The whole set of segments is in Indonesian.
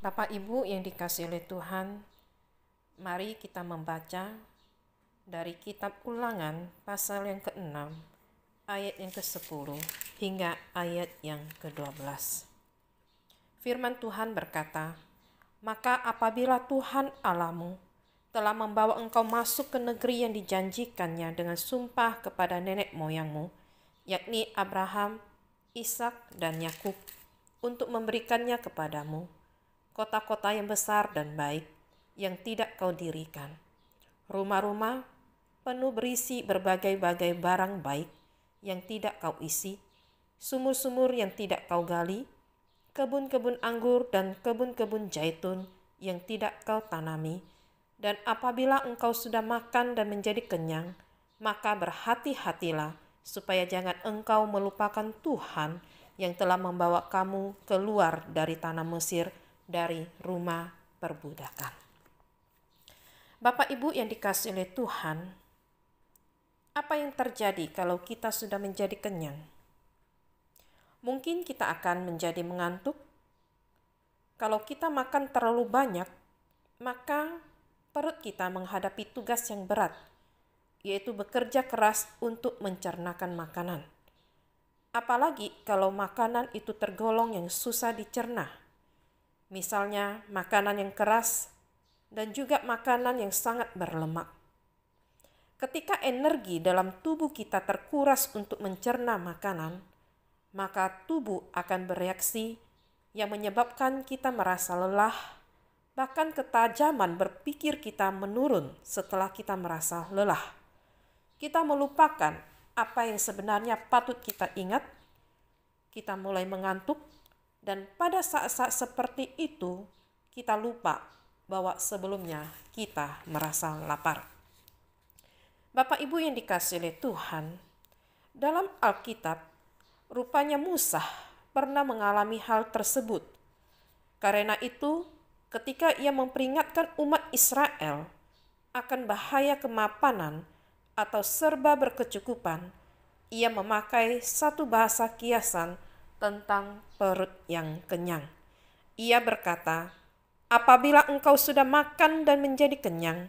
Bapak Ibu yang dikasihi oleh Tuhan, mari kita membaca dari kitab Ulangan pasal yang ke-6, ayat yang ke-10 hingga ayat yang ke-12. Firman Tuhan berkata, "Maka apabila Tuhan Allahmu telah membawa engkau masuk ke negeri yang dijanjikannya dengan sumpah kepada nenek moyangmu, yakni Abraham, Ishak, dan Yakub, untuk memberikannya kepadamu, kota-kota yang besar dan baik, yang tidak kau dirikan, rumah-rumah penuh berisi berbagai-bagai barang baik, yang tidak kau isi, sumur-sumur yang tidak kau gali, kebun-kebun anggur dan kebun-kebun zaitun yang tidak kau tanami. Dan apabila engkau sudah makan dan menjadi kenyang, maka berhati-hatilah supaya jangan engkau melupakan Tuhan yang telah membawa kamu keluar dari tanah Mesir, dari rumah perbudakan." Bapak Ibu yang dikasihi oleh Tuhan, apa yang terjadi kalau kita sudah menjadi kenyang? Mungkin kita akan menjadi mengantuk. Kalau kita makan terlalu banyak, maka perut kita menghadapi tugas yang berat, yaitu bekerja keras untuk mencernakan makanan. Apalagi kalau makanan itu tergolong yang susah dicerna. Misalnya makanan yang keras dan juga makanan yang sangat berlemak. Ketika energi dalam tubuh kita terkuras untuk mencerna makanan, maka tubuh akan bereaksi yang menyebabkan kita merasa lelah, bahkan ketajaman berpikir kita menurun setelah kita merasa lelah. Kita melupakan apa yang sebenarnya patut kita ingat, kita mulai mengantuk, dan pada saat-saat seperti itu kita lupa bahwa sebelumnya kita merasa lapar. Bapak Ibu yang dikasihi oleh Tuhan, dalam Alkitab rupanya Musa pernah mengalami hal tersebut. Karena itu, ketika ia memperingatkan umat Israel akan bahaya kemapanan atau serba berkecukupan, ia memakai satu bahasa kiasan tentang perut yang kenyang. Ia berkata, "Apabila engkau sudah makan dan menjadi kenyang,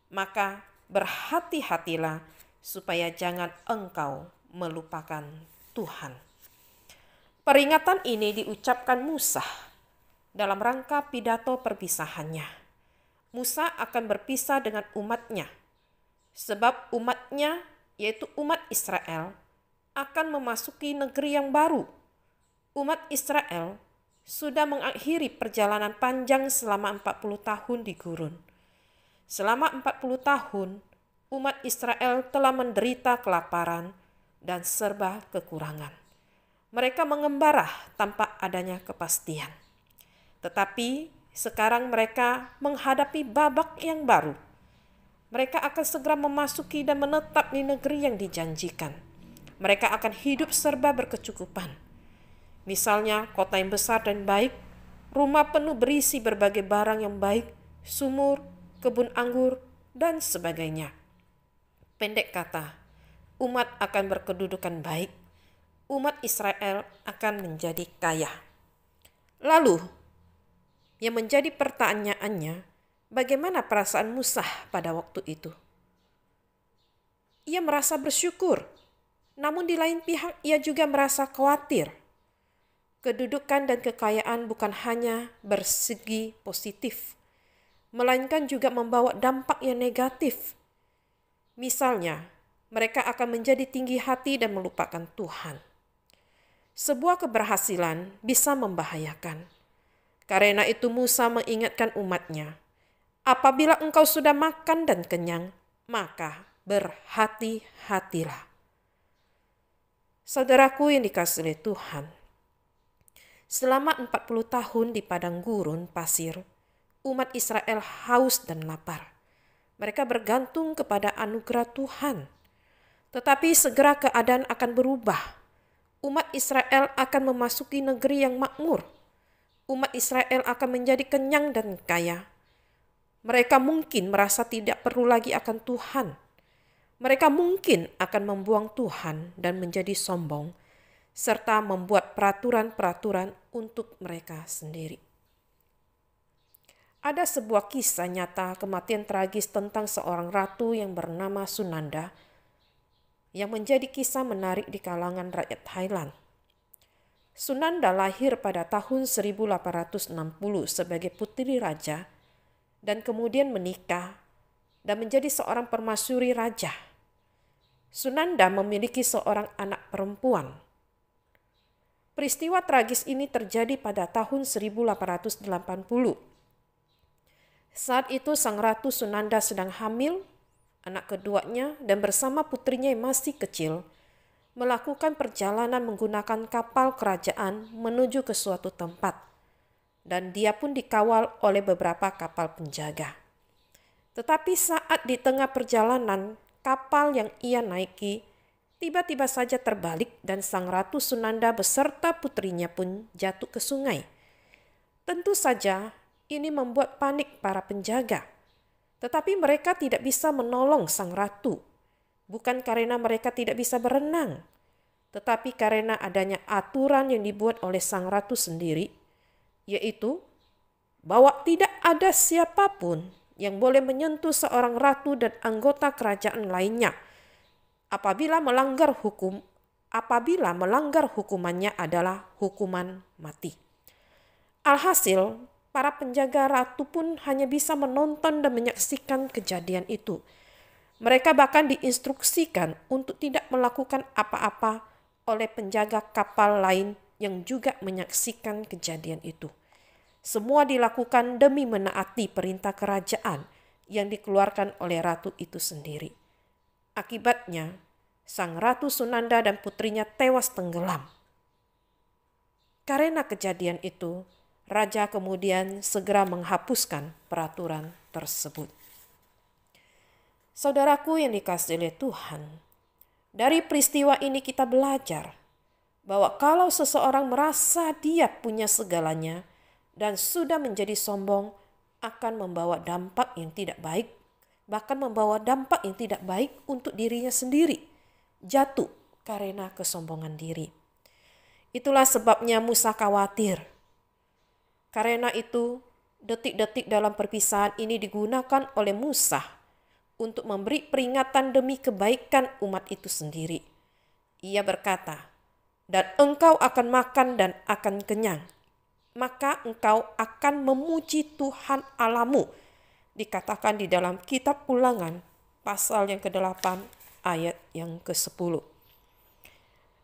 maka berhati-hatilah supaya jangan engkau melupakan Tuhan." Peringatan ini diucapkan Musa dalam rangka pidato perpisahannya. Musa akan berpisah dengan umatnya, sebab umatnya, yaitu umat Israel, akan memasuki negeri yang baru. Umat Israel sudah mengakhiri perjalanan panjang selama 40 tahun di gurun. Selama 40 tahun, umat Israel telah menderita kelaparan dan serba kekurangan. Mereka mengembara tanpa adanya kepastian. Tetapi sekarang mereka menghadapi babak yang baru. Mereka akan segera memasuki dan menetap di negeri yang dijanjikan. Mereka akan hidup serba berkecukupan. Misalnya kota yang besar dan baik, rumah penuh berisi berbagai barang yang baik, sumur, kebun anggur, dan sebagainya. Pendek kata, umat akan berkedudukan baik. Umat Israel akan menjadi kaya. Lalu, yang menjadi pertanyaannya, bagaimana perasaan Musa pada waktu itu? Ia merasa bersyukur, namun di lain pihak ia juga merasa khawatir. Kedudukan dan kekayaan bukan hanya bersegi positif, melainkan juga membawa dampak yang negatif. Misalnya, mereka akan menjadi tinggi hati dan melupakan Tuhan. Sebuah keberhasilan bisa membahayakan. Karena itu Musa mengingatkan umatnya, "Apabila engkau sudah makan dan kenyang, maka berhati-hatilah." Saudaraku yang dikasihi oleh Tuhan, selama 40 tahun di padang gurun pasir, umat Israel haus dan lapar. Mereka bergantung kepada anugerah Tuhan. Tetapi segera keadaan akan berubah. Umat Israel akan memasuki negeri yang makmur. Umat Israel akan menjadi kenyang dan kaya. Mereka mungkin merasa tidak perlu lagi akan Tuhan. Mereka mungkin akan membuang Tuhan dan menjadi sombong, serta membuat peraturan-peraturan untuk mereka sendiri. Ada sebuah kisah nyata kematian tragis tentang seorang ratu yang bernama Sunanda yang menjadi kisah menarik di kalangan rakyat Thailand. Sunanda lahir pada tahun 1860 sebagai putri raja dan kemudian menikah dan menjadi seorang permaisuri raja. Sunanda memiliki seorang anak perempuan. Peristiwa tragis ini terjadi pada tahun 1880. Saat itu sang ratu Sunanda sedang hamil, anak keduanya dan bersama putrinya yang masih kecil melakukan perjalanan menggunakan kapal kerajaan menuju ke suatu tempat. Dan dia pun dikawal oleh beberapa kapal penjaga. Tetapi saat di tengah perjalanan, kapal yang ia naiki tiba-tiba saja terbalik dan sang ratu Sunanda beserta putrinya pun jatuh ke sungai. Tentu saja ini membuat panik para penjaga. Tetapi mereka tidak bisa menolong sang ratu. Bukan karena mereka tidak bisa berenang, tetapi karena adanya aturan yang dibuat oleh sang ratu sendiri, yaitu bahwa tidak ada siapapun yang boleh menyentuh seorang ratu dan anggota kerajaan lainnya apabila melanggar hukumannya adalah hukuman mati. Alhasil, para penjaga ratu pun hanya bisa menonton dan menyaksikan kejadian itu. Mereka bahkan diinstruksikan untuk tidak melakukan apa-apa oleh penjaga kapal lain yang juga menyaksikan kejadian itu. Semua dilakukan demi menaati perintah kerajaan yang dikeluarkan oleh ratu itu sendiri. Akibatnya, sang ratu Sunanda dan putrinya tewas tenggelam. Karena kejadian itu, raja kemudian segera menghapuskan peraturan tersebut. Saudaraku yang dikasihi oleh Tuhan, dari peristiwa ini kita belajar bahwa kalau seseorang merasa dia punya segalanya dan sudah menjadi sombong, akan membawa dampak yang tidak baik, bahkan membawa dampak yang tidak baik untuk dirinya sendiri, jatuh karena kesombongan diri. Itulah sebabnya Musa khawatir. Karena itu, detik-detik dalam perpisahan ini digunakan oleh Musa untuk memberi peringatan demi kebaikan umat itu sendiri. Ia berkata, "Dan engkau akan makan dan akan kenyang. Maka engkau akan memuji Tuhan Allahmu." Dikatakan di dalam kitab Ulangan pasal yang ke-8 ayat yang ke-10.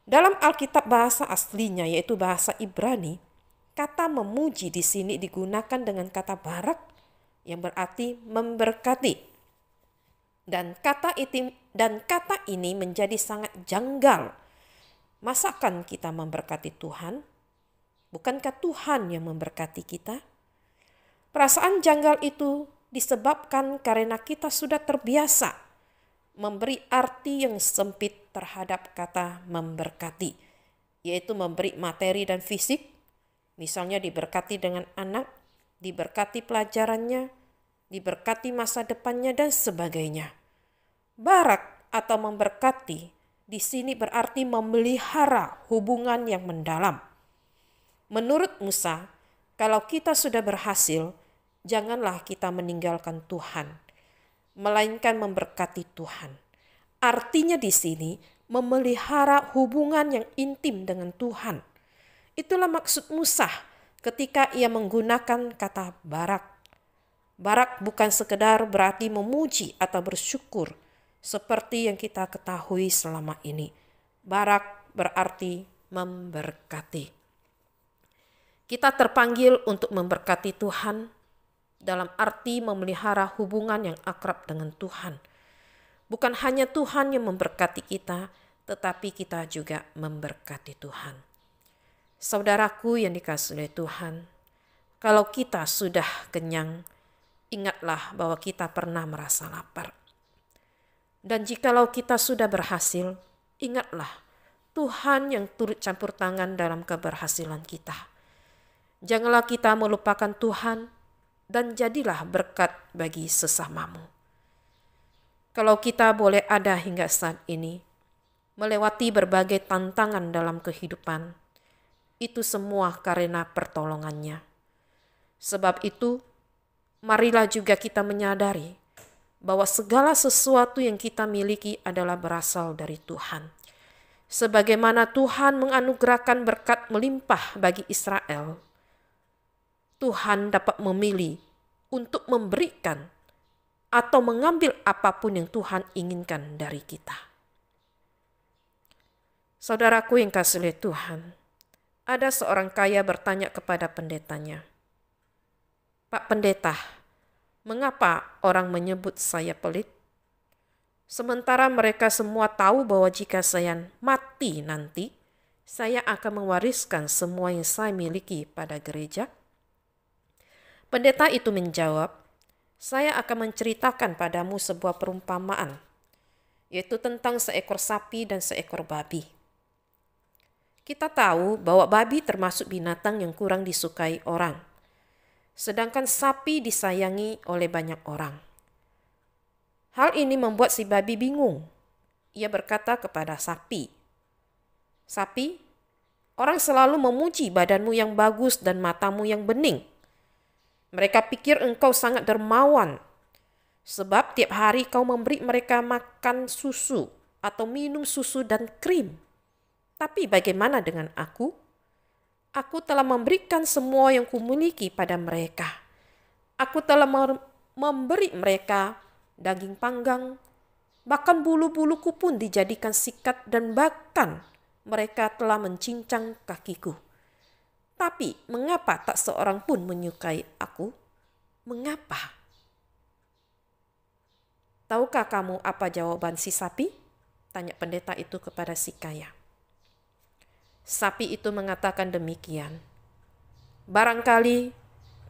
Dalam Alkitab bahasa aslinya yaitu bahasa Ibrani, kata memuji di sini digunakan dengan kata barak yang berarti memberkati. Dan kata ini menjadi sangat janggal. Masakan kita memberkati Tuhan? Bukankah Tuhan yang memberkati kita? Perasaan janggal itu disebabkan karena kita sudah terbiasa memberi arti yang sempit terhadap kata memberkati, yaitu memberi materi dan fisik, misalnya diberkati dengan anak, diberkati pelajarannya, diberkati masa depannya, dan sebagainya. Barak atau memberkati di sini berarti memelihara hubungan yang mendalam. Menurut Musa, kalau kita sudah berhasil, janganlah kita meninggalkan Tuhan, melainkan memberkati Tuhan. Artinya di sini memelihara hubungan yang intim dengan Tuhan. Itulah maksud Musa ketika ia menggunakan kata barak. Barak bukan sekedar berarti memuji atau bersyukur seperti yang kita ketahui selama ini. Barak berarti memberkati. Kita terpanggil untuk memberkati Tuhan dalam arti memelihara hubungan yang akrab dengan Tuhan. Bukan hanya Tuhan yang memberkati kita, tetapi kita juga memberkati Tuhan. Saudaraku yang dikasihi oleh Tuhan, kalau kita sudah kenyang, ingatlah bahwa kita pernah merasa lapar. Dan jikalau kita sudah berhasil, ingatlah Tuhan yang turut campur tangan dalam keberhasilan kita. Janganlah kita melupakan Tuhan dan jadilah berkat bagi sesamamu. Kalau kita boleh ada hingga saat ini, melewati berbagai tantangan dalam kehidupan, itu semua karena pertolongannya. Sebab itu, marilah juga kita menyadari bahwa segala sesuatu yang kita miliki adalah berasal dari Tuhan. Sebagaimana Tuhan menganugerahkan berkat melimpah bagi Israel, Tuhan dapat memilih untuk memberikan atau mengambil apapun yang Tuhan inginkan dari kita. Saudaraku yang kasih oleh Tuhan, ada seorang kaya bertanya kepada pendetanya, "Pak Pendeta, mengapa orang menyebut saya pelit? Sementara mereka semua tahu bahwa jika saya mati nanti, saya akan mewariskan semua yang saya miliki pada gereja." Pendeta itu menjawab, "Saya akan menceritakan padamu sebuah perumpamaan, yaitu tentang seekor sapi dan seekor babi. Kita tahu bahwa babi termasuk binatang yang kurang disukai orang, sedangkan sapi disayangi oleh banyak orang. Hal ini membuat si babi bingung. Ia berkata kepada sapi, 'Sapi, orang selalu memuji badanmu yang bagus dan matamu yang bening. Mereka pikir engkau sangat dermawan, sebab tiap hari kau memberi mereka makan susu atau minum susu dan krim. Tapi bagaimana dengan aku? Aku telah memberikan semua yang kumiliki pada mereka. Aku telah memberi mereka daging panggang, bahkan bulu-buluku pun dijadikan sikat dan bahkan mereka telah mencincang kakiku. Tapi mengapa tak seorang pun menyukai aku? Mengapa?' Tahukah kamu apa jawaban si sapi?" tanya pendeta itu kepada si kaya. Sapi itu mengatakan demikian, "Barangkali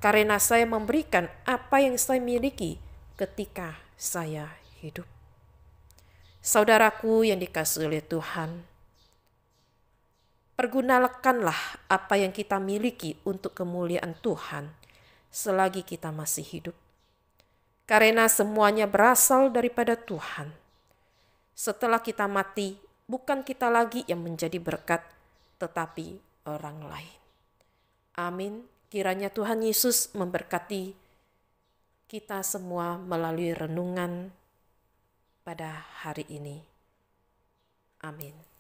karena saya memberikan apa yang saya miliki ketika saya hidup." Saudaraku yang dikasihi oleh Tuhan, pergunakanlah apa yang kita miliki untuk kemuliaan Tuhan selagi kita masih hidup. Karena semuanya berasal daripada Tuhan. Setelah kita mati, bukan kita lagi yang menjadi berkat, tetapi orang lain. Amin. Kiranya Tuhan Yesus memberkati kita semua melalui renungan pada hari ini. Amin.